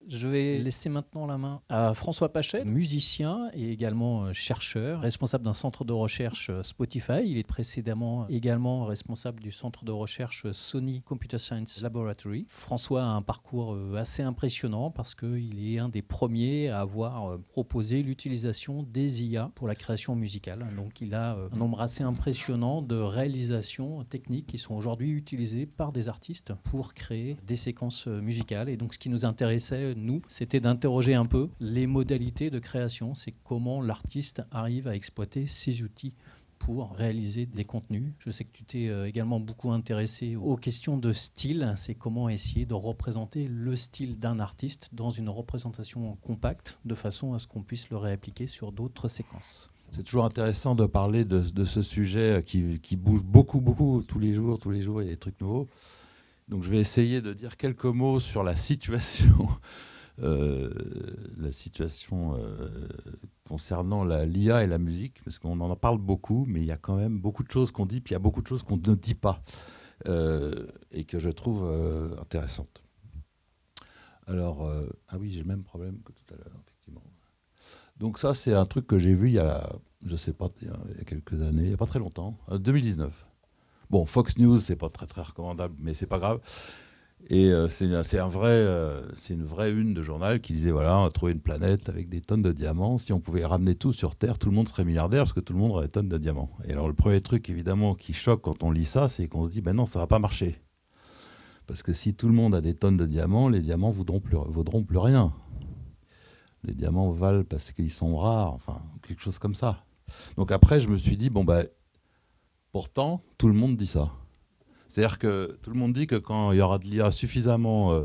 Je vais laisser maintenant la main à François Pachet, musicien et également chercheur, responsable d'un centre de recherche Spotify. Il est précédemment également responsable du centre de recherche Sony Computer Science Laboratory. François a un parcours assez impressionnant parce qu'il est un des premiers à avoir proposé l'utilisation des IA pour la création musicale. Donc il a un nombre assez impressionnant de réalisations techniques qui sont aujourd'hui utilisées par des artistes pour créer des séquences musicales. Et donc ce qui nous intéressait, nous, c'était d'interroger un peu les modalités de création. C'est comment l'artiste arrive à exploiter ces outils pour réaliser des contenus. Je sais que tu t'es également beaucoup intéressé aux questions de style. C'est comment essayer de représenter le style d'un artiste dans une représentation compacte de façon à ce qu'on puisse le réappliquer sur d'autres séquences. C'est toujours intéressant de parler de ce sujet qui bouge beaucoup, tous les jours, il y a des trucs nouveaux. Donc je vais essayer de dire quelques mots sur la situation, concernant l'IA et la musique, parce qu'on en parle beaucoup, mais il y a quand même beaucoup de choses qu'on dit, puis il y a beaucoup de choses qu'on ne dit pas, et que je trouve intéressantes. Alors, ah oui, j'ai le même problème que tout à l'heure, effectivement. Donc ça, c'est un truc que j'ai vu il y a, je sais pas, il y a quelques années, il n'y a pas très longtemps, 2019. Bon, Fox News, c'est pas très recommandable, mais c'est pas grave. Et c'est une vraie une de journal qui disait, voilà, on a trouvé une planète avec des tonnes de diamants. Si on pouvait ramener tout sur Terre, tout le monde serait milliardaire parce que tout le monde aurait des tonnes de diamants. Et alors le premier truc, évidemment, qui choque quand on lit ça, c'est qu'on se dit, ben non, ça va pas marcher. Parce que si tout le monde a des tonnes de diamants, les diamants vaudront plus rien. Les diamants valent parce qu'ils sont rares, enfin, quelque chose comme ça. Donc après, je me suis dit, bon, ben, pourtant, tout le monde dit ça. C'est-à-dire que tout le monde dit que quand il y aura de l'IA suffisamment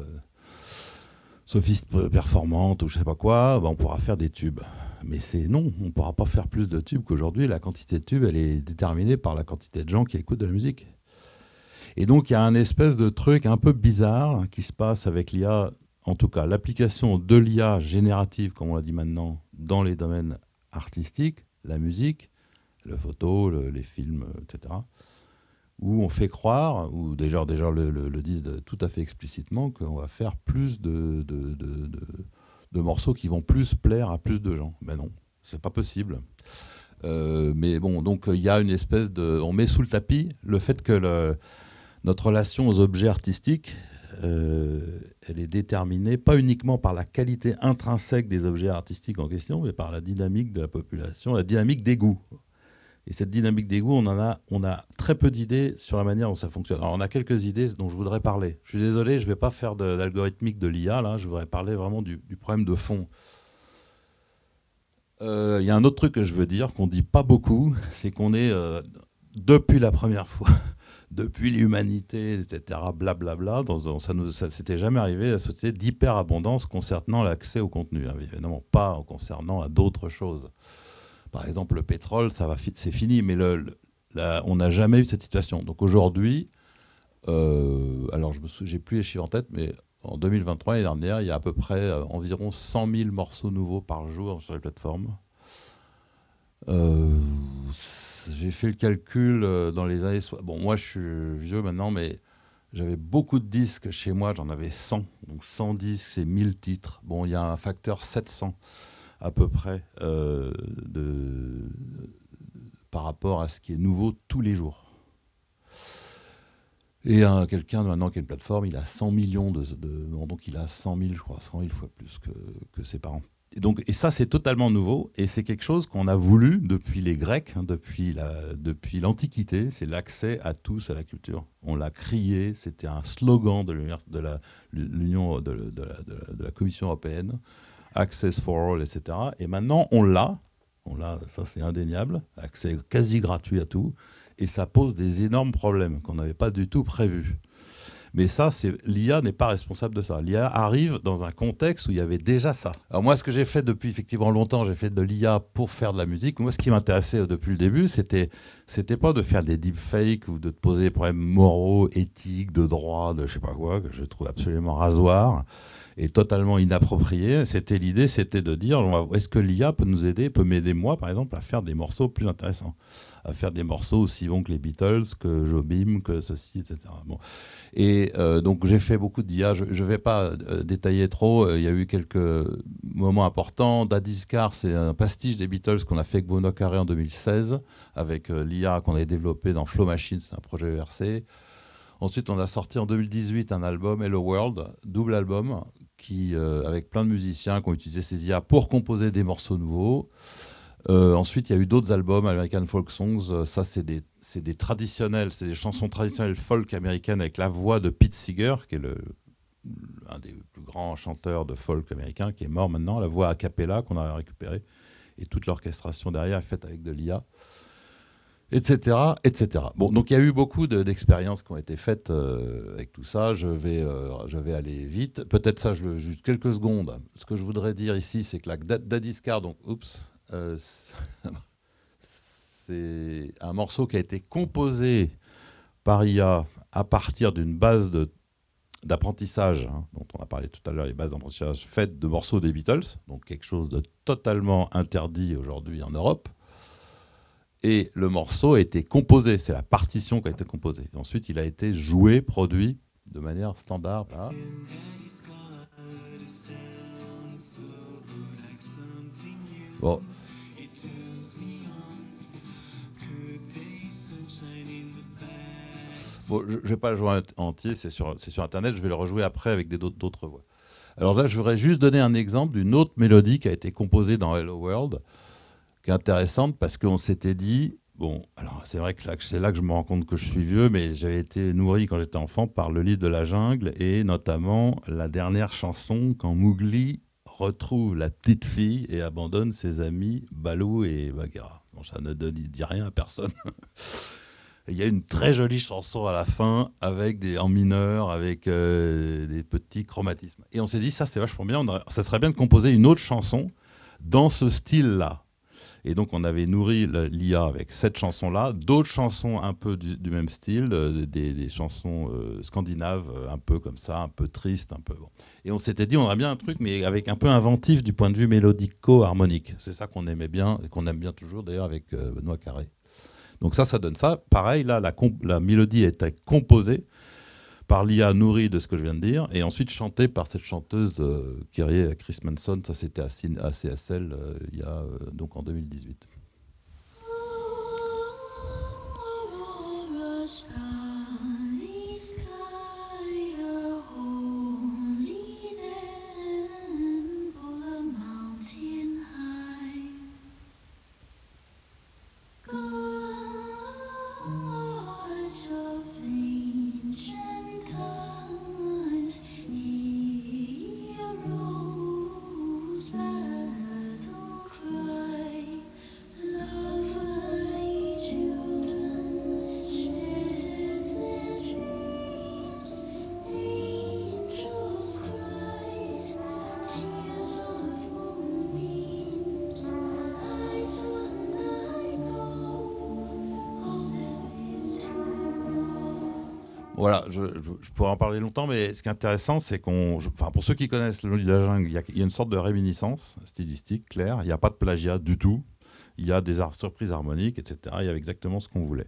performante ou je sais pas quoi, ben on pourra faire des tubes. Mais c'est non, on ne pourra pas faire plus de tubes qu'aujourd'hui. La quantité de tubes, elle est déterminée par la quantité de gens qui écoutent de la musique. Et donc, il y a un espèce de truc un peu bizarre qui se passe avec l'IA, en tout cas l'application de l'IA générative, comme on l'a dit maintenant, dans les domaines artistiques, la musique, la photo, les films, etc., où on fait croire, ou déjà le disent tout à fait explicitement, qu'on va faire plus de morceaux qui vont plus plaire à plus de gens. Ben non, c'est pas possible. Mais bon, donc il y a une espèce de... On met sous le tapis le fait que notre relation aux objets artistiques, elle est déterminée pas uniquement par la qualité intrinsèque des objets artistiques en question, mais par la dynamique de la population, la dynamique des goûts. Et cette dynamique des goûts, on a très peu d'idées sur la manière dont ça fonctionne. Alors, on a quelques idées dont je voudrais parler. Je suis désolé, je ne vais pas faire d'algorithmique de l'IA, là. Je voudrais parler vraiment du problème de fond. Il y a un autre truc que je veux dire, qu'on ne dit pas beaucoup, c'est qu'on est, depuis la première fois, depuis l'humanité, etc., blablabla, ça s'était jamais arrivé, la société d'hyperabondance concernant l'accès au contenu. Hein, évidemment, pas concernant à d'autres choses. Par exemple, le pétrole, c'est fini, mais on n'a jamais eu cette situation. Donc aujourd'hui, alors j'ai plus les chiffres en tête, mais en 2023, l'année dernière, il y a à peu près environ 100 000 morceaux nouveaux par jour sur les plateformes. J'ai fait le calcul dans les années... Bon, moi, je suis vieux maintenant, mais j'avais beaucoup de disques chez moi, j'en avais 100. Donc 100 disques, c'est 1000 titres. Bon, il y a un facteur 700. À peu près par rapport à ce qui est nouveau tous les jours. Et quelqu'un maintenant qui a une plateforme, il a 100 millions donc il a 100 000, je crois, 100 000 fois plus que ses parents. Et ça, c'est totalement nouveau, et c'est quelque chose qu'on a voulu depuis les Grecs, hein, depuis l'Antiquité, c'est l'accès à tous à la culture. On l'a crié, c'était un slogan de la Commission européenne. Access for all, etc. Et maintenant, on l'a, ça c'est indéniable, accès quasi gratuit à tout, et ça pose des énormes problèmes qu'on n'avait pas du tout prévus. Mais ça, l'IA n'est pas responsable de ça. L'IA arrive dans un contexte où il y avait déjà ça. Alors moi, ce que j'ai fait depuis effectivement longtemps, j'ai fait de l'IA pour faire de la musique. Moi, ce qui m'intéressait depuis le début, c'était pas de faire des deepfakes ou de te poser des problèmes moraux, éthiques, de droit, de je sais pas quoi, que je trouve absolument rasoir. et totalement inapproprié. L'idée, c'était de dire, est-ce que l'IA peut nous aider, peut m'aider moi, par exemple, à faire des morceaux plus intéressants, à faire des morceaux aussi bons que les Beatles, que Jobim, que ceci, etc. Bon. Et donc j'ai fait beaucoup d'IA. Je ne vais pas détailler trop. Il y a eu quelques moments importants. Daddy's Car, c'est un pastiche des Beatles qu'on a fait avec Bono Carré en 2016, avec l'IA qu'on avait développé dans Flow Machine, c'est un projet ERC. Ensuite, on a sorti en 2018 un album, Hello World, double album, avec plein de musiciens qui ont utilisé ces IA pour composer des morceaux nouveaux. Ensuite, il y a eu d'autres albums, American Folk Songs. Ça, c'est des traditionnels, c'est des chansons traditionnelles folk américaines avec la voix de Pete Seeger, qui est un des plus grands chanteurs de folk américain, qui est mort maintenant, la voix a cappella qu'on a récupérée, et toute l'orchestration derrière est faite avec de l'IA, etc., etc. Bon, donc il y a eu beaucoup d'expériences qui ont été faites avec tout ça. Je vais aller vite. Peut-être ça, juste quelques secondes. Ce que je voudrais dire ici, c'est que la Daddy's Car, donc, c'est un morceau qui a été composé par IA à partir d'une base d'apprentissage, dont on a parlé tout à l'heure, les bases d'apprentissage faites de morceaux des Beatles, donc quelque chose de totalement interdit aujourd'hui en Europe. Et le morceau a été composé, c'est la partition qui a été composée. Et ensuite, il a été joué, produit de manière standard. Là. Bon. Bon, je ne vais pas le jouer entier, c'est sur Internet, je vais le rejouer après avec d'autres voix. Alors là, je voudrais juste donner un exemple d'une autre mélodie qui a été composée dans Hello World, qui est intéressante parce qu'on s'était dit, bon, alors c'est vrai que c'est là que je me rends compte que je suis vieux, mais j'avais été nourri quand j'étais enfant par le livre de la jungle et notamment la dernière chanson quand Mowgli retrouve la petite fille et abandonne ses amis Balou et Bagheera. Bon, ça ne dit rien à personne. Il y a une très jolie chanson à la fin en mineur, avec des petits chromatismes. Et on s'est dit, ça c'est vachement bien, ça serait bien de composer une autre chanson dans ce style-là. Et donc on avait nourri l'IA avec cette chanson-là, d'autres chansons un peu du même style, des chansons scandinaves, un peu comme ça, un peu tristes, un peu bon. Et on s'était dit, on aurait bien un truc, mais avec un peu inventif du point de vue mélodico-harmonique. C'est ça qu'on aimait bien, et qu'on aime bien toujours d'ailleurs avec Benoît Carré. Donc ça donne ça. Pareil, là, la mélodie était composée par l'IA nourrie de ce que je viens de dire, et ensuite chantée par cette chanteuse Kyrie Chris Manson. Ça, c'était à CSL donc en 2018. Voilà, je pourrais en parler longtemps, mais ce qui est intéressant, c'est pour ceux qui connaissent le livre de la jungle, il y a une sorte de réminiscence stylistique claire. Il n'y a pas de plagiat du tout. Il y a des surprises harmoniques, etc. Il y avait exactement ce qu'on voulait.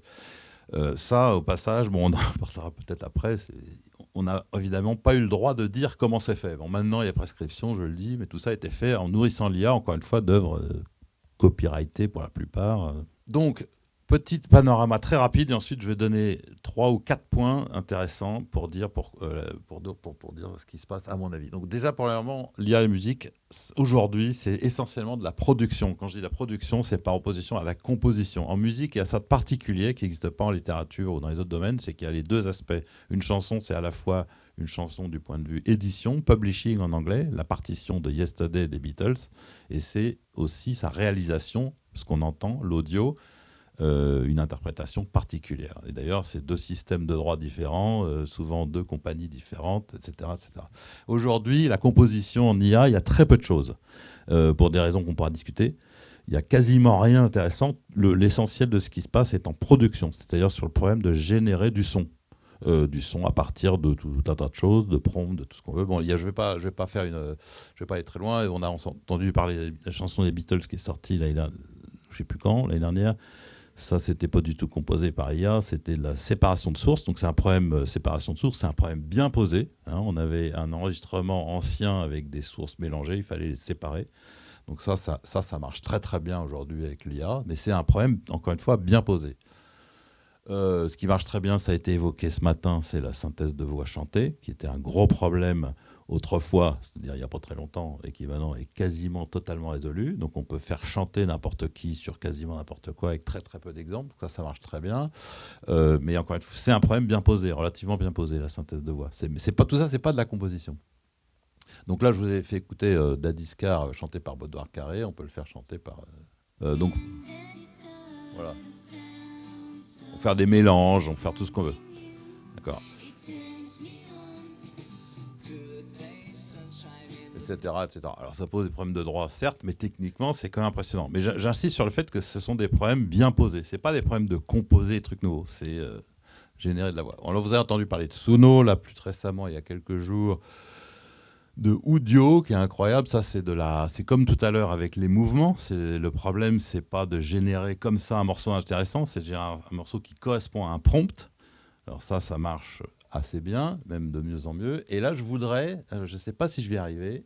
Ça, au passage, bon, on en parlera peut-être après. On n'a évidemment pas eu le droit de dire comment c'est fait. Bon, maintenant, il y a prescription, je le dis, mais tout ça a été fait en nourrissant l'IA, encore une fois, d'œuvres copyrightées pour la plupart. Donc, petit panorama très rapide, et ensuite je vais donner 3 ou 4 points intéressants pour dire ce qui se passe à mon avis. Donc déjà, premièrement, l'IA et la musique, aujourd'hui, c'est essentiellement de la production. Quand je dis la production, c'est par opposition à la composition. En musique, il y a ça de particulier qui n'existe pas en littérature ou dans les autres domaines, c'est qu'il y a les deux aspects. Une chanson, c'est à la fois une chanson du point de vue édition, publishing en anglais, la partition de Yesterday des Beatles, et c'est aussi sa réalisation, ce qu'on entend, l'audio, une interprétation particulière. Et d'ailleurs, c'est deux systèmes de droits différents, souvent deux compagnies différentes, etc. etc. Aujourd'hui, la composition en IA, il y a très peu de choses, pour des raisons qu'on pourra discuter. Il n'y a quasiment rien d'intéressant. L'essentiel de ce qui se passe est en production, c'est-à-dire sur le problème de générer du son. du son à partir de tout un tas de choses, de prompts, de tout ce qu'on veut. Bon, je vais pas aller très loin. On a entendu parler de la chanson des Beatles qui est sortie je sais plus quand, l'année dernière. Ça, c'était pas du tout composé par IA, c'était de la séparation de sources. Donc c'est un problème, séparation de sources, c'est un problème bien posé. Hein. On avait un enregistrement ancien avec des sources mélangées, il fallait les séparer. Donc ça marche très très bien aujourd'hui avec l'IA, mais c'est un problème, encore une fois, bien posé. Ce qui marche très bien, ça a été évoqué ce matin, c'est la synthèse de voix chantée, qui était un gros problème autrefois, c'est-à-dire il n'y a pas très longtemps, et qui maintenant est quasiment totalement résolu. Donc on peut faire chanter n'importe qui sur quasiment n'importe quoi avec très très peu d'exemples. Ça marche très bien. Mais encore une fois, c'est un problème bien posé, relativement bien posé, la synthèse de voix. Tout ça, c'est pas de la composition. Donc là, je vous ai fait écouter Dadiscar chanté par Baudouard Carré. On peut le faire chanter par... donc voilà. On peut faire des mélanges, on peut faire tout ce qu'on veut. D'accord. Etc., etc. Alors ça pose des problèmes de droit, certes, mais techniquement, c'est quand même impressionnant. Mais j'insiste sur le fait que ce sont des problèmes bien posés. Ce n'est pas des problèmes de composer des trucs nouveaux, c'est générer de la voix. Alors, vous avez entendu parler de Suno, là, plus récemment, il y a quelques jours, de Udio, qui est incroyable. Ça, c'est comme tout à l'heure avec les mouvements. Le problème, c'est pas de générer comme ça un morceau intéressant, c'est de générer un morceau qui correspond à un prompt. Alors ça marche assez bien, même de mieux en mieux. Et là, je voudrais, je ne sais pas si je vais y arriver,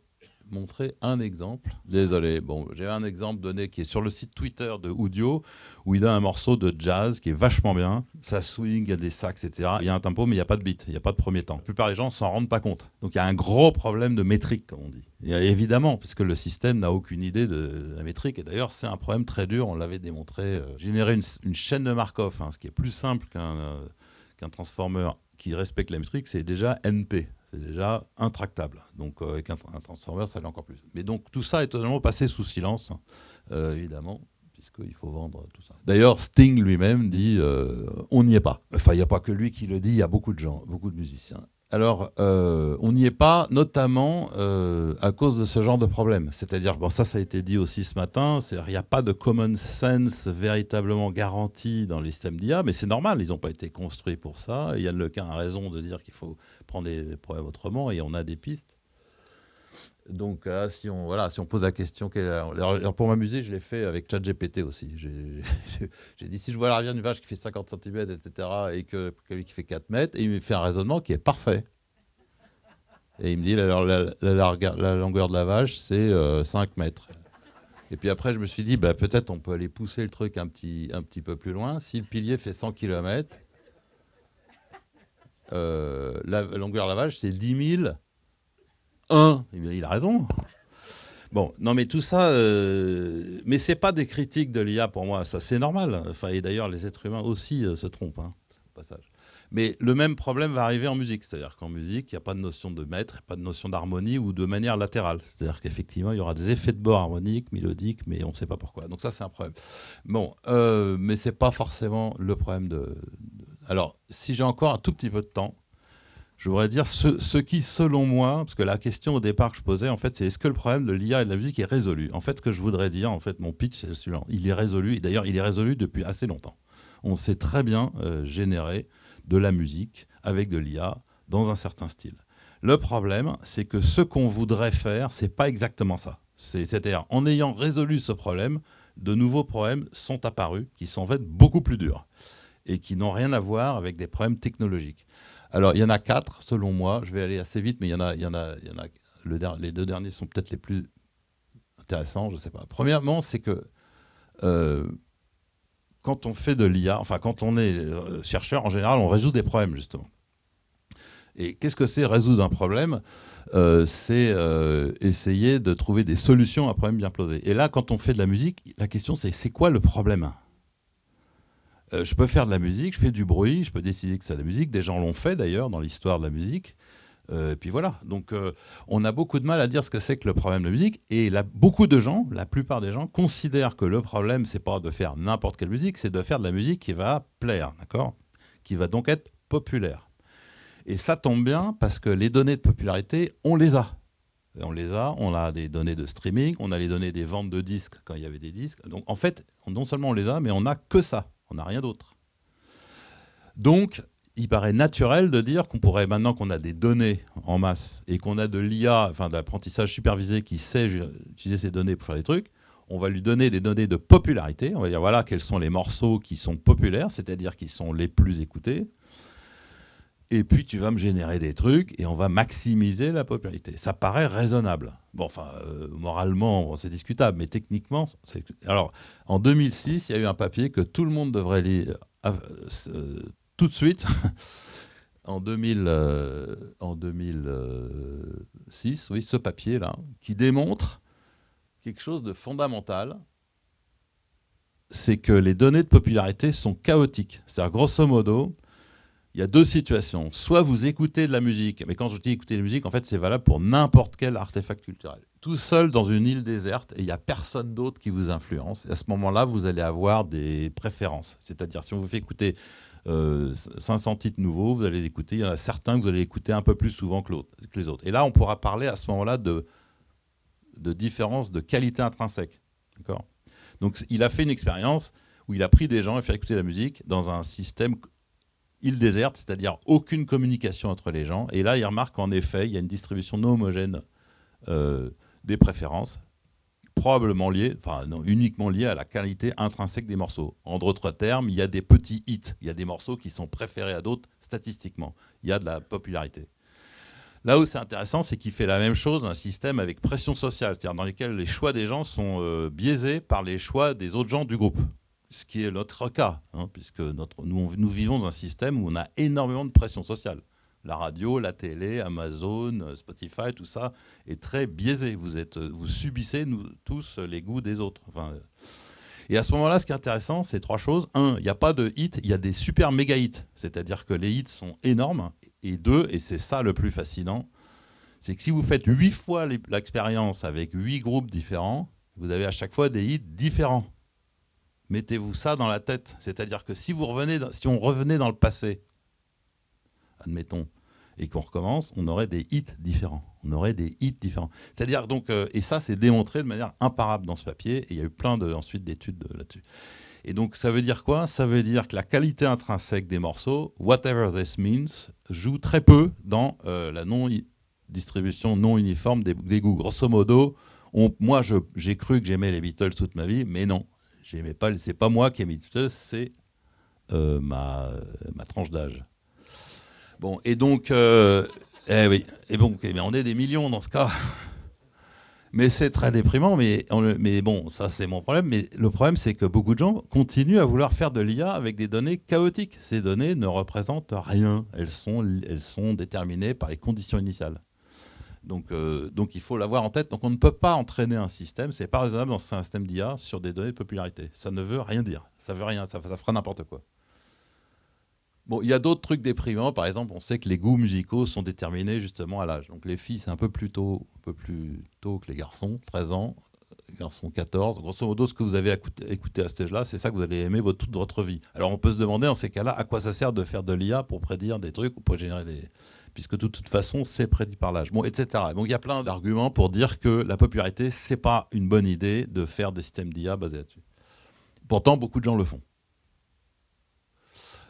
montrer un exemple. Désolé, bon, j'ai un exemple donné qui est sur le site Twitter de Udio, où il a un morceau de jazz qui est vachement bien. Ça swing, il y a des sax, etc. Il y a un tempo, mais il n'y a pas de beat, il n'y a pas de premier temps. La plupart des gens ne s'en rendent pas compte. Donc il y a un gros problème de métrique, comme on dit. Et évidemment, puisque le système n'a aucune idée de la métrique. Et d'ailleurs, c'est un problème très dur, on l'avait démontré. Générer une chaîne de Markov, ce qui est plus simple qu'un transformer qui respecte la métrique, c'est déjà NP. C'est déjà intractable. Donc avec un transformer, ça l'est encore plus. Mais donc tout ça est totalement passé sous silence, évidemment, puisqu'il faut vendre tout ça. D'ailleurs, Sting lui-même dit on n'y est pas. Enfin, il n'y a pas que lui qui le dit, il y a beaucoup de gens, beaucoup de musiciens. Alors, on n'y est pas, notamment à cause de ce genre de problème. C'est-à-dire, bon, ça a été dit aussi ce matin, c'est-à-dire il n'y a pas de common sense véritablement garanti dans les systèmes d'IA, mais c'est normal, ils n'ont pas été construits pour ça. Et Yann Lequin a raison de dire qu'il faut prendre les problèmes autrement, et on a des pistes. Donc là, si on pose la question, alors pour m'amuser, je l'ai fait avec ChatGPT aussi. J'ai dit, si je vois l'arrière d'une vache qui fait 50 cm, etc., et que celui qui fait 4 mètres, et il me fait un raisonnement qui est parfait. Et il me dit, la longueur de la vache, c'est 5 mètres. Et puis après, je me suis dit, peut-être on peut aller pousser le truc un petit peu plus loin. Si le pilier fait 100 km, la longueur de la vache, c'est 10 000. Il a raison. Bon, non, mais tout ça, mais c'est pas des critiques de l'IA pour moi, ça c'est normal. Enfin, et d'ailleurs, les êtres humains aussi se trompent, au passage. Mais le même problème va arriver en musique, c'est-à-dire qu'en musique, il n'y a pas de notion de mètre, pas de notion d'harmonie ou de manière latérale. C'est-à-dire qu'effectivement, il y aura des effets de bord harmoniques, mélodiques, mais on ne sait pas pourquoi. Donc ça, c'est un problème. Bon, mais c'est pas forcément le problème Alors, si j'ai encore un tout petit peu de temps, je voudrais dire ce qui, selon moi, parce que la question au départ que je posais, en fait, c'est est-ce que le problème de l'IA et de la musique est résolu ? En fait, ce que je voudrais dire, en fait, mon pitch, c'est celui-là. Il est résolu, et d'ailleurs, il est résolu depuis assez longtemps. On sait très bien générer de la musique avec de l'IA dans un certain style. Le problème, c'est que ce qu'on voudrait faire, c'est pas exactement ça. C'est-à-dire, en ayant résolu ce problème, de nouveaux problèmes sont apparus, qui sont en fait beaucoup plus durs, et qui n'ont rien à voir avec des problèmes technologiques. Alors, il y en a 4, selon moi. Je vais aller assez vite, mais les 2 derniers sont peut-être les plus intéressants, je ne sais pas. Premièrement, c'est que quand on fait de l'IA, enfin, quand on est chercheur, en général, on résout des problèmes, justement. Et qu'est-ce que c'est résoudre un problème ? C'est essayer de trouver des solutions à un problème bien posé. Et là, quand on fait de la musique, la question, c'est quoi le problème ? Je peux faire de la musique, je fais du bruit, je peux décider que c'est de la musique. Des gens l'ont fait d'ailleurs dans l'histoire de la musique. Et puis voilà. Donc on a beaucoup de mal à dire ce que c'est que le problème de la musique. Et beaucoup de gens, la plupart des gens, considèrent que le problème, c'est pas de faire n'importe quelle musique, c'est de faire de la musique qui va plaire, d'accord ? Qui va donc être populaire. Et ça tombe bien parce que les données de popularité, on les a. On a des données de streaming, on a les données des ventes de disques quand il y avait des disques. Donc en fait, non seulement on les a, mais on n'a que ça. On n'a rien d'autre. Donc, il paraît naturel de dire qu'on pourrait, maintenant qu'on a des données en masse et qu'on a de l'IA, enfin de l'apprentissage supervisé qui sait utiliser ces données pour faire des trucs, on va lui donner des données de popularité. On va dire voilà quels sont les morceaux qui sont populaires, c'est-à-dire qui sont les plus écoutés. Et puis tu vas me générer des trucs et on va maximiser la popularité. Ça paraît raisonnable. Bon, enfin, moralement, bon, c'est discutable, mais techniquement... Alors, en 2006, il y a eu un papier que tout le monde devrait lire tout de suite. En 2006, oui, ce papier-là, qui démontre quelque chose de fondamental, c'est que les données de popularité sont chaotiques. C'est-à-dire, grosso modo... Il y a deux situations. Soit vous écoutez de la musique, mais quand je dis écouter de la musique, en fait, c'est valable pour n'importe quel artefact culturel. Tout seul dans une île déserte, et il n'y a personne d'autre qui vous influence. Et à ce moment-là, vous allez avoir des préférences. C'est-à-dire, si on vous fait écouter 500 titres nouveaux, vous allez écouter, il y en a certains que vous allez écouter un peu plus souvent que les autres. Et là, on pourra parler à ce moment-là de différence de qualité intrinsèque. D'accord ? Donc, il a fait une expérience où il a pris des gens et fait écouter la musique dans un système île déserte, c'est-à-dire aucune communication entre les gens. Et là, il remarque qu'en effet, il y a une distribution non homogène des préférences, probablement liée, enfin non, uniquement liée à la qualité intrinsèque des morceaux. En d'autres termes, il y a des petits hits, il y a des morceaux qui sont préférés à d'autres statistiquement. Il y a de la popularité. Là où c'est intéressant, c'est qu'il fait la même chose, un système avec pression sociale, c'est-à-dire dans lequel les choix des gens sont biaisés par les choix des autres gens du groupe. Ce qui est notre cas, hein, puisque nous vivons dans un système où on a énormément de pression sociale. La radio, la télé, Amazon, Spotify, tout ça est très biaisé. Vous subissez tous les goûts des autres. Enfin, et à ce moment-là, ce qui est intéressant, c'est trois choses. Un, il n'y a pas de hits, il y a des super méga hits. C'est-à-dire que les hits sont énormes. Et deux, et c'est ça le plus fascinant, c'est que si vous faites 8 fois l'expérience avec 8 groupes différents, vous avez à chaque fois des hits différents. Mettez-vous ça dans la tête. C'est-à-dire que si on revenait dans le passé, admettons, et qu'on recommence, on aurait des hits différents. C'est-à-dire donc, et ça c'est démontré de manière imparable dans ce papier, et il y a eu plein ensuite d'études là-dessus. Et donc ça veut dire quoi ? Ça veut dire que la qualité intrinsèque des morceaux, whatever this means, joue très peu dans la distribution non uniforme des goûts. Grosso modo, moi j'ai cru que j'aimais les Beatles toute ma vie, mais non. C'est pas moi qui ai mis Beatles, c'est ma tranche d'âge. Bon, et donc, oui, et bon, mais on est des millions dans ce cas. Mais c'est très déprimant, mais bon, ça c'est mon problème. Mais le problème, c'est que beaucoup de gens continuent à vouloir faire de l'IA avec des données chaotiques. Ces données ne représentent rien. Elles sont déterminées par les conditions initiales. Donc il faut l'avoir en tête. Donc on ne peut pas entraîner un système, c'est pas raisonnable dans un système d'IA sur des données de popularité. Ça ne veut rien dire. Ça veut rien, ça fera n'importe quoi. Bon, il y a d'autres trucs déprimants. Par exemple, on sait que les goûts musicaux sont déterminés justement à l'âge. Donc les filles, c'est un peu plus tôt que les garçons, 13 ans. Les garçons, 14. Grosso modo, ce que vous avez écouté à cet âge-là, c'est ça que vous allez aimer toute votre vie. Alors on peut se demander, dans ces cas-là, à quoi ça sert de faire de l'IA pour prédire des trucs ou pour générer des... Puisque de toute façon, c'est prédit par l'âge. Bon, etc. Donc il y a plein d'arguments pour dire que la popularité, c'est pas une bonne idée de faire des systèmes d'IA basés là-dessus. Pourtant, beaucoup de gens le font.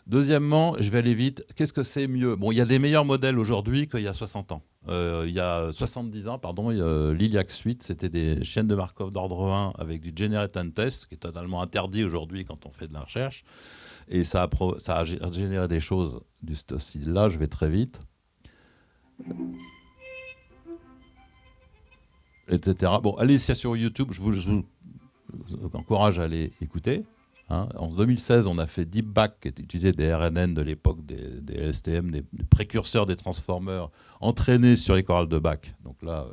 Deuxièmement, je vais aller vite. Qu'est-ce que c'est mieux ? Bon, il y a des meilleurs modèles aujourd'hui qu'il y a 60 ans. Il y a 70 ans, pardon, l'Iliac Suite, c'était des chaînes de Markov d'ordre 1 avec du Generate Test, qui est totalement interdit aujourd'hui quand on fait de la recherche. Et ça a généré des choses du style. Là, je vais très vite. Etc. Bon, allez sur YouTube, je vous encourage à aller écouter. Hein. En 2016, on a fait DeepBack, qui utilisait des RNN de l'époque des LSTM, des précurseurs des transformers, entraînés sur les chorales de Bach. Donc là,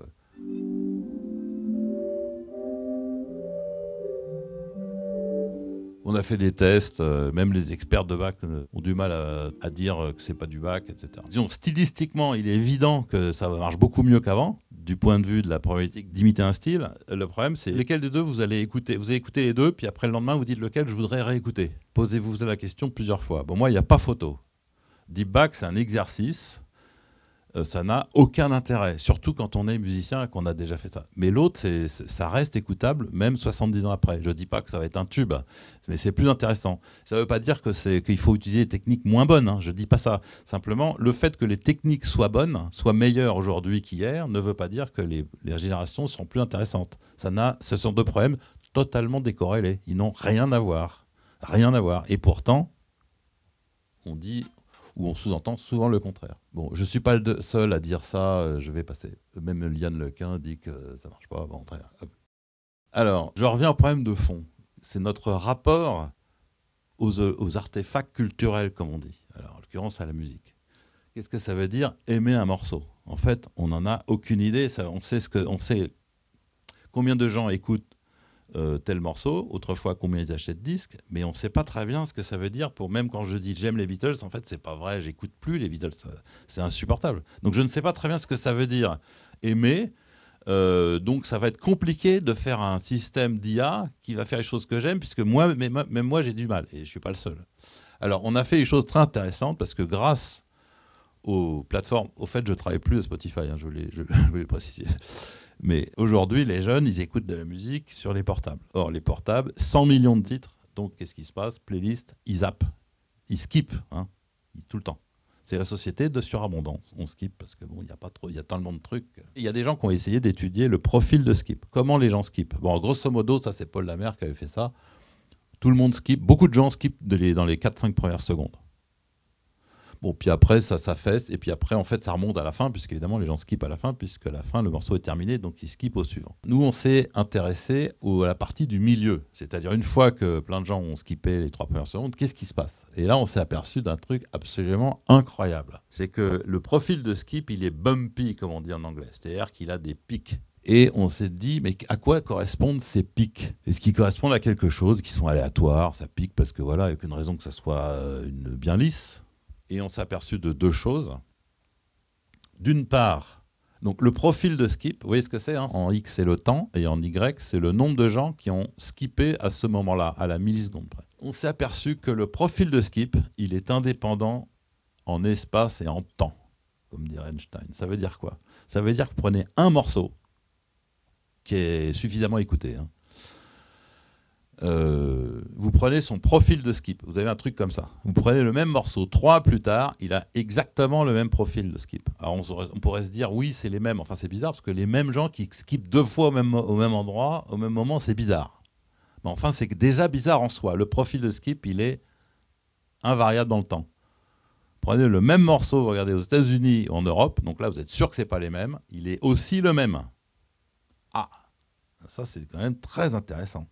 on a fait des tests, même les experts de Bach ont du mal à dire que c'est pas du Bach, etc. Disons, stylistiquement, il est évident que ça marche beaucoup mieux qu'avant, du point de vue de la probabilité d'imiter un style. Le problème, c'est lesquels des deux vous allez écouter. Vous allez écouter les deux, puis après le lendemain, vous dites lequel je voudrais réécouter. Posez-vous la question plusieurs fois. Bon, moi, il n'y a pas photo. DeepBack, c'est un exercice ça n'a aucun intérêt, surtout quand on est musicien et qu'on a déjà fait ça. Mais l'autre, ça reste écoutable, même 70 ans après. Je ne dis pas que ça va être un tube, mais c'est plus intéressant. Ça ne veut pas dire qu'il faut utiliser des techniques moins bonnes, hein. Je ne dis pas ça. Simplement, le fait que les techniques soient bonnes, soient meilleures aujourd'hui qu'hier, ne veut pas dire que les générations seront plus intéressantes. Ce sont deux problèmes totalement décorrélés. Ils n'ont rien à voir. Rien à voir. Et pourtant, on dit... où on sous-entend souvent le contraire. Bon, je ne suis pas le seul à dire ça, je vais passer. Même Liane Lequin dit que ça ne marche pas. Bon, très bien. Alors, je reviens au problème de fond. C'est notre rapport aux artefacts culturels, comme on dit. Alors, en l'occurrence, à la musique. Qu'est-ce que ça veut dire aimer un morceau? En fait, on n'en a aucune idée. On sait combien de gens écoutent tel morceau, autrefois combien ils achètent de disques, mais on ne sait pas très bien ce que ça veut dire pour, même quand je dis j'aime les Beatles, en fait c'est pas vrai, j'écoute plus les Beatles, c'est insupportable. Donc je ne sais pas très bien ce que ça veut dire aimer, donc ça va être compliqué de faire un système d'IA qui va faire les choses que j'aime, puisque même moi j'ai du mal, et je ne suis pas le seul. Alors on a fait des choses très intéressantes, parce que grâce aux plateformes, au fait je ne travaille plus à Spotify, hein, je voulais le préciser. Mais aujourd'hui, les jeunes, ils écoutent de la musique sur les portables. Or, les portables, 100 millions de titres. Donc, qu'est-ce qui se passe? Playlist, ils zappent. Ils skippent, hein, tout le temps. C'est la société de surabondance. On skip parce que bon, il y a tellement de trucs. Il y a des gens qui ont essayé d'étudier le profil de skip. Comment les gens skippent? Bon, grosso modo, ça, c'est Paul Lamer qui avait fait ça. Tout le monde skip. Beaucoup de gens skippent dans les 4-5 premières secondes. Bon, puis après, ça s'affaisse, et puis après, en fait, ça remonte à la fin, puisqu'évidemment, les gens skippent à la fin, puisque à la fin, le morceau est terminé, donc ils skippent au suivant. Nous, on s'est intéressé à la partie du milieu, c'est-à-dire une fois que plein de gens ont skippé les 3 premières secondes, qu'est-ce qui se passe? Et là, on s'est aperçu d'un truc absolument incroyable. C'est que le profil de skip, il est bumpy, comme on dit en anglais, c'est-à-dire qu'il a des pics. Et on s'est dit, mais à quoi correspondent ces pics? Est-ce qu'ils correspondent à quelque chose qui sont aléatoires? Ça pique parce que voilà, il n'y a aucune raison que ça soit bien lisse. Et on s'est aperçu de 2 choses. D'une part, donc le profil de skip, vous voyez ce que c'est, hein? En X, c'est le temps, et en Y, c'est le nombre de gens qui ont skippé à ce moment-là, à la milliseconde près. On s'est aperçu que le profil de skip, il est indépendant en espace et en temps, comme dirait Einstein. Ça veut dire quoi? Ça veut dire que vous prenez un morceau qui est suffisamment écouté, hein. Vous prenez son profil de skip, vous avez un truc comme ça. Vous prenez le même morceau, 3 plus tard, il a exactement le même profil de skip. Alors on pourrait se dire, oui, c'est les mêmes. Enfin, c'est bizarre, parce que les mêmes gens qui skippent 2 fois au même endroit, au même moment, c'est bizarre. Mais enfin, c'est déjà bizarre en soi. Le profil de skip, il est invariable dans le temps. Prenez le même morceau, vous regardez aux États-Unis ou en Europe, donc là, vous êtes sûr que ce n'est pas les mêmes, il est aussi le même. Ah, ça, c'est quand même très intéressant.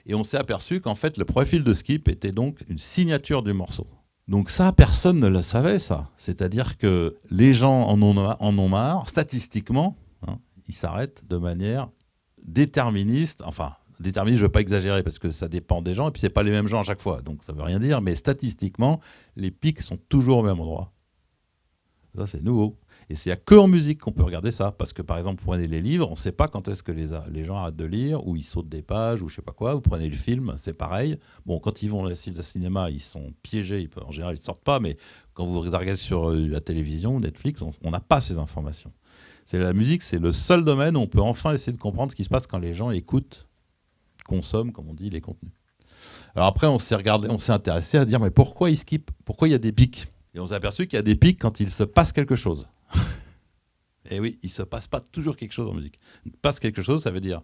Et on s'est aperçu qu'en fait, le profil de skip était donc une signature du morceau. Donc ça, personne ne le savait, ça. C'est-à-dire que les gens en ont marre, statistiquement, hein, ils s'arrêtent de manière déterministe. Enfin, déterministe, je ne veux pas exagérer, parce que ça dépend des gens, et puis ce n'est pas les mêmes gens à chaque fois, donc ça ne veut rien dire, mais statistiquement, les pics sont toujours au même endroit. Ça, c'est nouveau. Et c'est qu'en musique qu'on peut regarder ça. Parce que, par exemple, vous prenez les livres, on ne sait pas quand est-ce que les gens arrêtent de lire, ou ils sautent des pages, ou je ne sais pas quoi. Vous prenez le film, c'est pareil. Bon, quand ils vont au cinéma, ils sont piégés. En général, ils ne sortent pas. Mais quand vous regardez sur la télévision, Netflix, on n'a pas ces informations. La musique, c'est le seul domaine où on peut enfin essayer de comprendre ce qui se passe quand les gens écoutent, consomment, comme on dit, les contenus. Alors après, on s'est intéressé à dire, mais pourquoi ils skippent? Pourquoi il y a des pics? Et on s'est aperçu qu'il y a des pics quand il se passe quelque chose. Et oui, il ne se passe pas toujours quelque chose en musique. Il se passe quelque chose, ça veut dire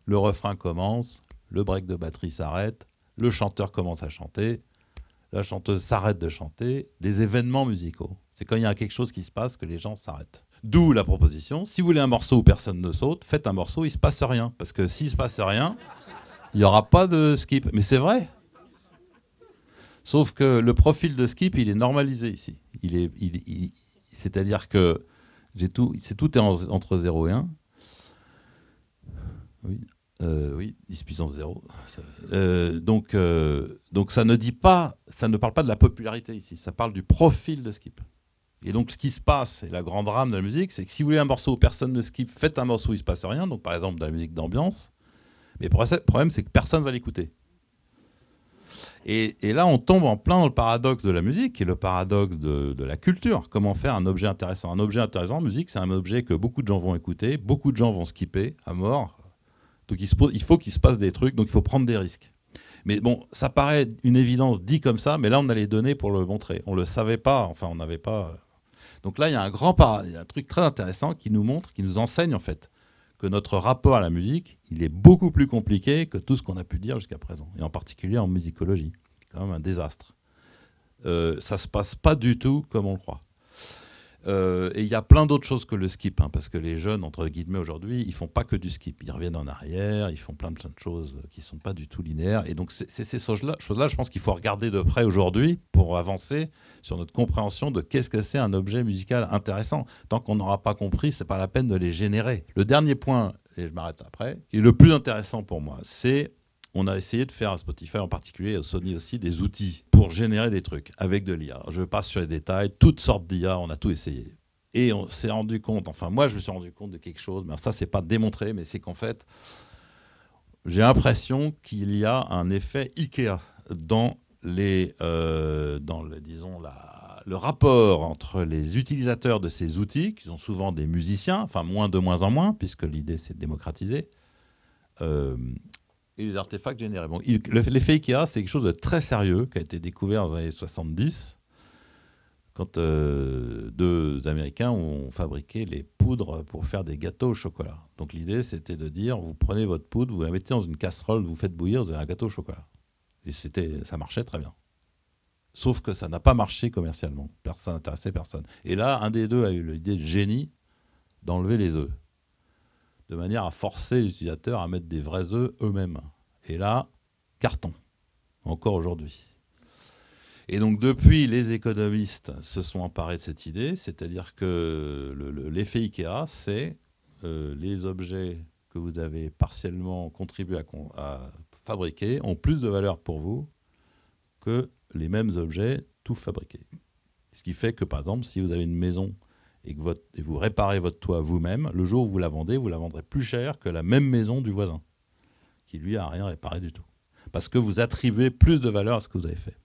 le refrain commence, le break de batterie s'arrête, le chanteur commence à chanter, la chanteuse s'arrête de chanter, des événements musicaux. C'est quand il y a quelque chose qui se passe que les gens s'arrêtent. D'où la proposition, si vous voulez un morceau où personne ne saute, faites un morceau où il ne se passe rien. Parce que s'il ne se passe rien, il n'y aura pas de skip. Mais c'est vrai. Sauf que le profil de skip, il est normalisé ici. C'est-à-dire que tout est entre 0 et 1. Oui, 10 puissance 0. Donc ça ne parle pas de la popularité ici, ça parle du profil de skip. Et donc ce qui se passe, et la grande drame de la musique, c'est que si vous voulez un morceau où personne ne skip, faites un morceau où il ne se passe rien, donc par exemple de la musique d'ambiance, mais le problème c'est que personne ne va l'écouter. Et là, on tombe en plein dans le paradoxe de la musique et le paradoxe de la culture. Comment faire un objet intéressant? Un objet intéressant, musique, c'est un objet que beaucoup de gens vont écouter, beaucoup de gens vont skipper à mort. Donc il faut qu'il se passe des trucs, donc il faut prendre des risques. Mais bon, ça paraît une évidence dit comme ça, mais là, on a les données pour le montrer. On ne le savait pas, enfin, on n'avait pas... Donc là, il y a un truc très intéressant qui nous montre, qui nous enseigne, en fait, que notre rapport à la musique, il est beaucoup plus compliqué que tout ce qu'on a pu dire jusqu'à présent, et en particulier en musicologie. C'est quand même un désastre. Ça ne se passe pas du tout comme on le croit. Et il y a plein d'autres choses que le skip, hein, parce que les jeunes, entre guillemets, aujourd'hui, ils font pas que du skip. Ils reviennent en arrière, ils font plein de choses qui sont pas du tout linéaires. Et donc, c'est ces choses-là, je pense qu'il faut regarder de près aujourd'hui pour avancer sur notre compréhension de qu'est-ce que c'est un objet musical intéressant. Tant qu'on n'aura pas compris, c'est pas la peine de les générer. Le dernier point, et je m'arrête après, qui est le plus intéressant pour moi, c'est on a essayé de faire à Spotify en particulier, et à Sony aussi, des outils pour générer des trucs avec de l'IA. Je passe sur les détails, toutes sortes d'IA, on a tout essayé. Et on s'est rendu compte, enfin moi je me suis rendu compte de quelque chose, mais ça c'est pas démontré, mais c'est qu'en fait, j'ai l'impression qu'il y a un effet Ikea dans le rapport entre les utilisateurs de ces outils, qui sont souvent des musiciens, enfin de moins en moins, puisque l'idée c'est de démocratiser, et les artefacts générés. Bon, l'effet Ikea, c'est quelque chose de très sérieux qui a été découvert dans les années 70, quand deux Américains ont fabriqué les poudres pour faire des gâteaux au chocolat. Donc l'idée, c'était de dire, vous prenez votre poudre, vous la mettez dans une casserole, vous faites bouillir, vous avez un gâteau au chocolat. Et ça marchait très bien. Sauf que ça n'a pas marché commercialement. Personne n'intéressait personne. Et là, un des deux a eu l'idée de génie d'enlever les œufs, de manière à forcer les utilisateurs à mettre des vrais œufs eux-mêmes. Et là, carton, encore aujourd'hui. Et donc depuis, les économistes se sont emparés de cette idée, c'est-à-dire que l'effet Ikea, c'est les objets que vous avez partiellement contribué à fabriquer ont plus de valeur pour vous que les mêmes objets tout fabriqués. Ce qui fait que, par exemple, si vous avez une maison et que vous réparez votre toit vous-même, le jour où vous la vendrez plus cher que la même maison du voisin, qui lui n'a rien réparé du tout. Parce que vous attribuez plus de valeur à ce que vous avez fait.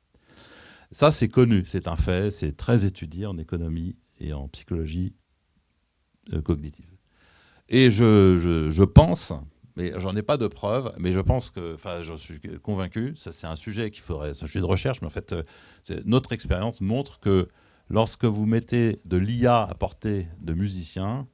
Ça, c'est connu, c'est un fait, c'est très étudié en économie et en psychologie cognitive. Et je pense, mais j'en ai pas de preuves, mais je pense que, enfin, j'en suis convaincu, ça c'est un sujet c'est un sujet de recherche, mais en fait, notre expérience montre que lorsque vous mettez de l'IA à portée de musiciens,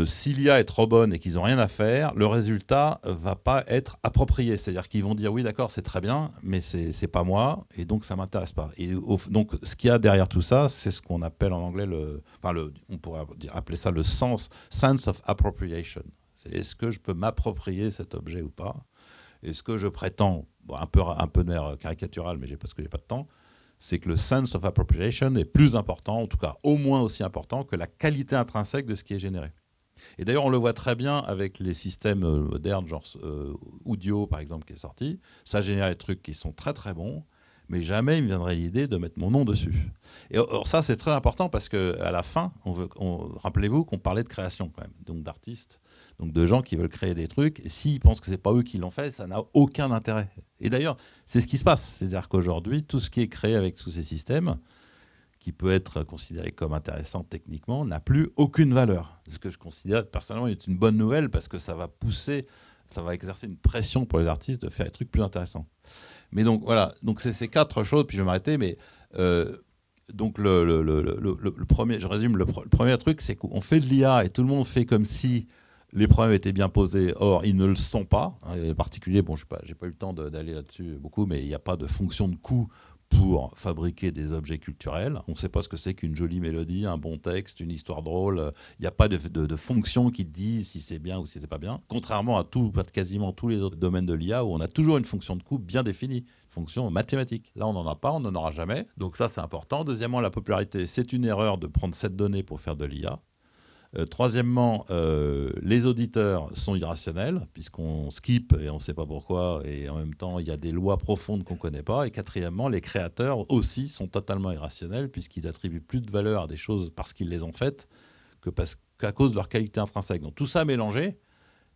si l'IA est trop bonne et qu'ils n'ont rien à faire, le résultat ne va pas être approprié. C'est-à-dire qu'ils vont dire oui, d'accord, c'est très bien, mais c'est pas moi, et donc ça ne m'intéresse pas. Et donc ce qu'il y a derrière tout ça, c'est ce qu'on appelle en anglais, on pourrait appeler ça le sense of appropriation. Est-ce que je peux m'approprier cet objet ou pas? Est-ce que je prétends, un peu de manière caricaturale, mais parce que j'ai pas de temps, c'est que le sense of appropriation est plus important, en tout cas au moins aussi important que la qualité intrinsèque de ce qui est généré. Et d'ailleurs, on le voit très bien avec les systèmes modernes, genre Udio par exemple, qui est sorti. Ça génère des trucs qui sont très très bons, mais jamais il me viendrait l'idée de mettre mon nom dessus. Et or, ça, c'est très important parce qu'à la fin, rappelez-vous qu'on parlait de création quand même, donc d'artistes, donc de gens qui veulent créer des trucs, et s'ils pensent que ce n'est pas eux qui l'ont fait, ça n'a aucun intérêt. Et d'ailleurs, c'est ce qui se passe. C'est-à-dire qu'aujourd'hui, tout ce qui est créé avec tous ces systèmes, qui peut être considéré comme intéressant techniquement, n'a plus aucune valeur. Ce que je considère personnellement est une bonne nouvelle parce que ça va exercer une pression pour les artistes de faire des trucs plus intéressants. Mais donc voilà, donc c'est ces quatre choses, puis je vais m'arrêter, mais donc le premier, je résume, le premier truc, c'est qu'on fait de l'IA et tout le monde fait comme si les problèmes étaient bien posés, or ils ne le sont pas. En particulier, bon, j'ai pas eu le temps d'aller là-dessus beaucoup, mais il n'y a pas de fonction de coût pour fabriquer des objets culturels. On ne sait pas ce que c'est qu'une jolie mélodie, un bon texte, une histoire drôle. Il n'y a pas de fonction qui te dit si c'est bien ou si c'est pas bien. Contrairement à quasiment tous les autres domaines de l'IA où on a toujours une fonction de coût bien définie, une fonction mathématique. Là, on n'en a pas, on n'en aura jamais. Donc ça, c'est important. Deuxièmement, la popularité, c'est une erreur de prendre cette donnée pour faire de l'IA. Troisièmement, les auditeurs sont irrationnels puisqu'on skip et on ne sait pas pourquoi et en même temps il y a des lois profondes qu'on ne connaît pas. Et quatrièmement, les créateurs aussi sont totalement irrationnels puisqu'ils attribuent plus de valeur à des choses parce qu'ils les ont faites qu'à cause de leur qualité intrinsèque. Donc tout ça mélangé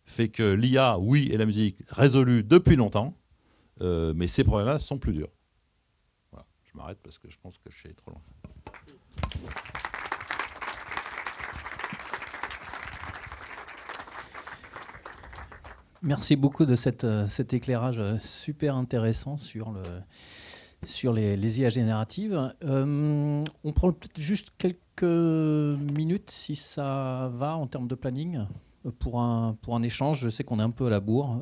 fait que l'IA, oui, et la musique résolue depuis longtemps, Mais ces problèmes-là sont plus durs. Voilà. Je m'arrête parce que je pense que je suis allé trop loin. Merci beaucoup de cet éclairage super intéressant sur les IA génératives. On prend peut-être juste quelques minutes, si ça va, en termes de planning, pour un échange. Je sais qu'on est un peu à la bourre.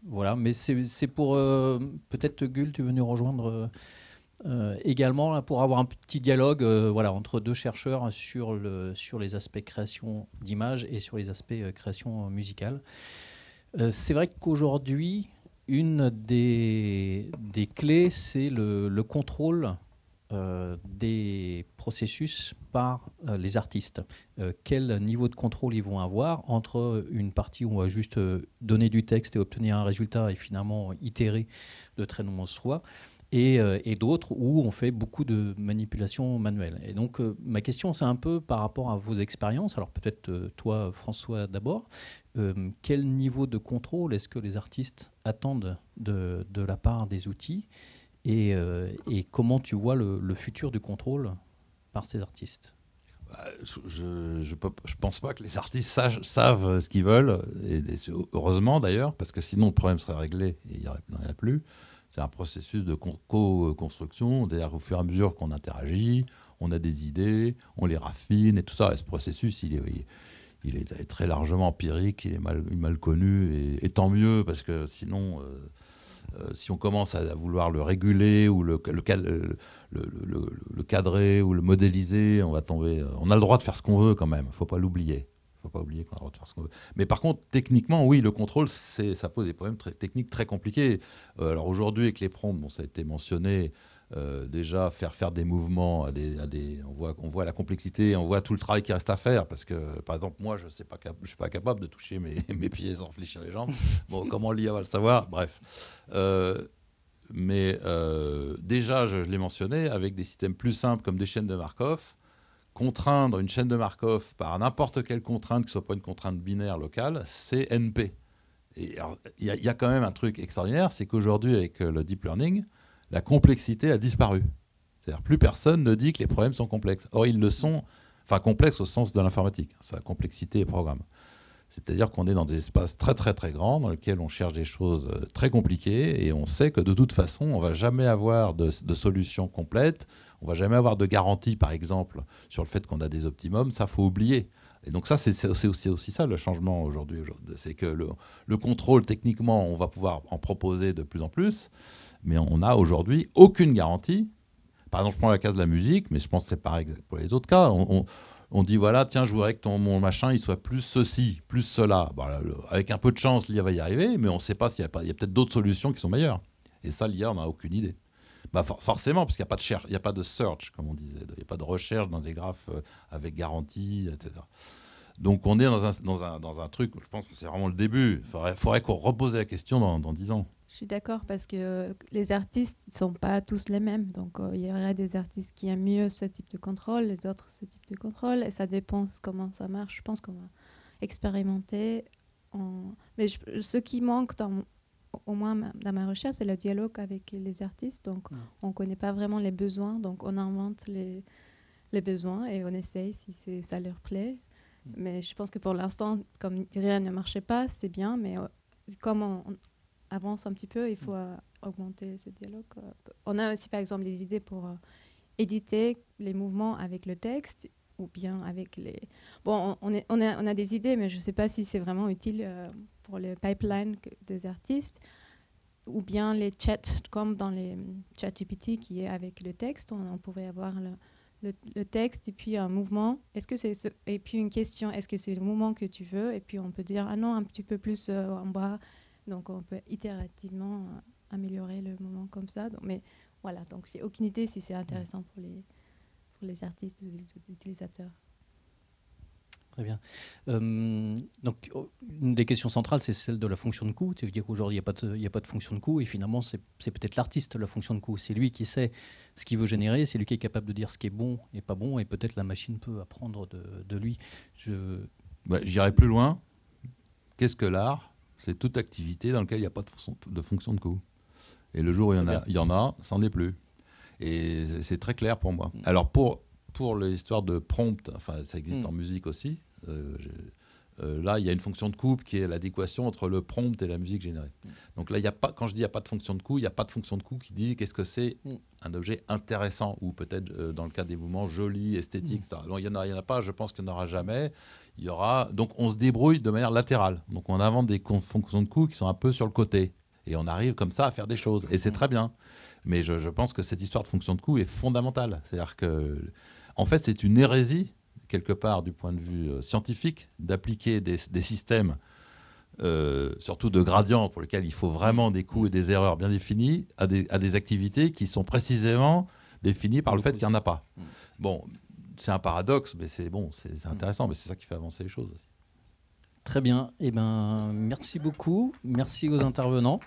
Voilà, mais c'est pour... peut-être, Gul, tu veux nous rejoindre également là, pour avoir un petit dialogue voilà, entre deux chercheurs sur les aspects création d'images et sur les aspects création musicale. C'est vrai qu'aujourd'hui, une des clés, c'est le contrôle des processus par les artistes. Quel niveau de contrôle ils vont avoir entre une partie où on va juste donner du texte et obtenir un résultat et finalement itérer de très nombreuses fois, et d'autres où on fait beaucoup de manipulations manuelles. Et donc ma question, c'est un peu par rapport à vos expériences. Alors peut-être toi, François, d'abord. Quel niveau de contrôle est-ce que les artistes attendent de la part des outils, et comment tu vois le futur du contrôle par ces artistes? Je pense pas que les artistes savent ce qu'ils veulent, et heureusement d'ailleurs, parce que sinon le problème serait réglé et il n'y en a plus. C'est un processus de co-construction, c'est-à-dire qu'au fur et à mesure qu'on interagit, on a des idées, on les raffine et tout ça. Et ce processus, il est très largement empirique, il est mal connu, et tant mieux, parce que sinon, si on commence à vouloir le réguler ou le cadrer ou le modéliser, on va tomber. On a le droit de faire ce qu'on veut quand même, il ne faut pas l'oublier. Il ne faut pas oublier qu'on a le droit de faire ce qu'on veut. Mais par contre, techniquement, oui, le contrôle, ça pose des problèmes techniques très compliqués. Alors aujourd'hui, avec les prompts, bon, ça a été mentionné, déjà faire des mouvements, on voit la complexité, on voit tout le travail qui reste à faire, parce que, par exemple, moi, je ne suis pas capable de toucher mes pieds sans fléchir les jambes. Bon, comment l'IA va le savoir? Bref. Mais déjà, je l'ai mentionné, avec des systèmes plus simples comme des chaînes de Markov, contraindre une chaîne de Markov par n'importe quelle contrainte, que ce ne soit pas une contrainte binaire locale, c'est NP. Et il y a quand même un truc extraordinaire, c'est qu'aujourd'hui, avec le deep learning, la complexité a disparu. C'est-à-dire plus personne ne dit que les problèmes sont complexes. Or, ils le sont, enfin complexes au sens de l'informatique, c'est la complexité et programme. C'est-à-dire qu'on est dans des espaces très très très grands dans lesquels on cherche des choses très compliquées, et on sait que de toute façon, on ne va jamais avoir de solution complète, on ne va jamais avoir de garantie, par exemple, sur le fait qu'on a des optimums. Ça, il faut oublier. Et donc ça, c'est aussi ça le changement aujourd'hui. C'est que le contrôle, techniquement, on va pouvoir en proposer de plus en plus, mais on n'a aujourd'hui aucune garantie. Par exemple, je prends la case de la musique, mais je pense que c'est pareil pour les autres cas. On dit, voilà, tiens, je voudrais que mon machin, il soit plus ceci, plus cela. Bon, là, avec un peu de chance, l'IA va y arriver, mais on ne sait pas s'il y a peut-être d'autres solutions qui sont meilleures. Et ça, l'IA, on n'a aucune idée. Bah, forcément, parce qu'il n'y a pas de search, comme on disait. Il n'y a pas de recherche dans des graphes avec garantie, etc. Donc on est dans un truc, je pense que c'est vraiment le début. Il faudrait qu'on repose la question dans 10 ans. Je suis d'accord, parce que les artistes ne sont pas tous les mêmes. Donc il y aurait des artistes qui aiment mieux ce type de contrôle, les autres ce type de contrôle. Et ça dépend comment ça marche. Je pense qu'on va expérimenter. Mais ce qui manque, au moins dans ma recherche, c'est le dialogue avec les artistes. Donc on ne connaît pas vraiment les besoins. Donc on invente les besoins et on essaye si ça leur plaît. Mais je pense que pour l'instant, comme rien ne marchait pas, c'est bien. Mais comme on avance un petit peu, il faut augmenter ce dialogue. On a aussi, par exemple, des idées pour éditer les mouvements avec le texte, ou bien avec les... Bon, on a des idées, mais je ne sais pas si c'est vraiment utile pour les pipelines des artistes, ou bien les chats, comme dans les ChatGPT qui est avec le texte. On pourrait avoir le texte et puis un mouvement. Et puis une question, est-ce que c'est le mouvement que tu veux? Et puis on peut dire, ah non, un petit peu plus en bas. Donc on peut itérativement améliorer le mouvement comme ça. Mais voilà, donc j'ai aucune idée si c'est intéressant pour les artistes ou les utilisateurs. Très bien. Donc, une des questions centrales, c'est celle de la fonction de coût. Tu veux dire qu'aujourd'hui, il n'y a pas de fonction de coût, et finalement, c'est peut-être l'artiste, la fonction de coût. C'est lui qui sait ce qu'il veut générer, c'est lui qui est capable de dire ce qui est bon et pas bon, et peut-être la machine peut apprendre de lui. J'irai plus loin. Qu'est-ce que l'art? C'est toute activité dans laquelle il n'y a pas de fonction de coût. Et le jour où il y en a, ça n'en est plus. Et c'est très clair pour moi. Alors pour l'histoire de prompt, enfin ça existe en musique aussi. Là, il y a une fonction de coupe qui est l'adéquation entre le prompt et la musique générée. Donc là, quand je dis il n'y a pas de fonction de coupe, il n'y a pas de fonction de coupe qui dit qu'est-ce que c'est un objet intéressant ou peut-être dans le cas des mouvements joli, esthétique, etc. Donc, il n'y en a pas, je pense qu'il n'y en aura jamais. Il y aura, donc on se débrouille de manière latérale. Donc on invente des fonctions de coupe qui sont un peu sur le côté. Et on arrive comme ça à faire des choses. Et c'est très bien. Mais je pense que cette histoire de fonction de coupe est fondamentale. C'est-à-dire que, en fait, c'est une hérésie quelque part du point de vue scientifique, d'appliquer des systèmes, surtout de gradients, pour lesquels il faut vraiment des coûts et des erreurs bien définis, à des activités qui sont précisément définies par le fait qu'il n'y en a pas. Bon, c'est un paradoxe, mais c'est intéressant, mais c'est ça qui fait avancer les choses. Très bien. Eh ben, merci beaucoup. Merci aux intervenants.